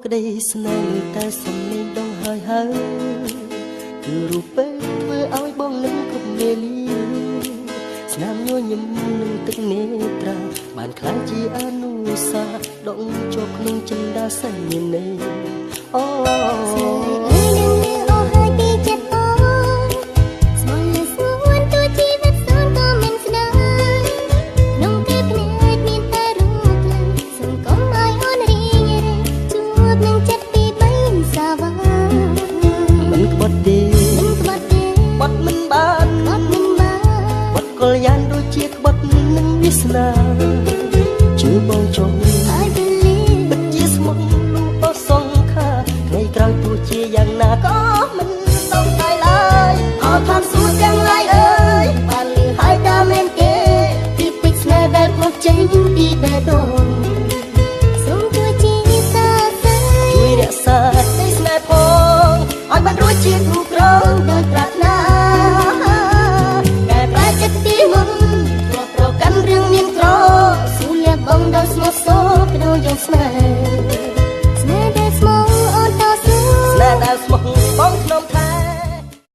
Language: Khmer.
ក្តីស្នេហ៍តែសំលេងដងហើយគឺរូបពេលធ្វើឲ្យបងនឹងគ្រប់វេលាស្នាមញញឹមនឹងទឹកនេត្រាបានខ្លាចជាអនុសាសន៍ដងជាប់ក្នុងចិន្តាសញ្ញាណេអូកលយ៉ាងដូចជាក្បត់នឹងវាសនាជឿបងចង់ឲ្យទៅលីបិទជាស្មុគលូអសងខាថ្ងៃក្រោយទោះជាយ៉ាងណាក៏មិនต้องតែឡើយអត់ខាងសួរទាំងឡាយអើយបានលឺហើយតាមមែនគេពីពេកស្នេហ៍ដែលមកចេញពីបេះដូងសូមជួយជាសាស្ត្រជួយរក្សាក្តីស្នេហ៍ផងឲ្យបានរួចជាគូក្រង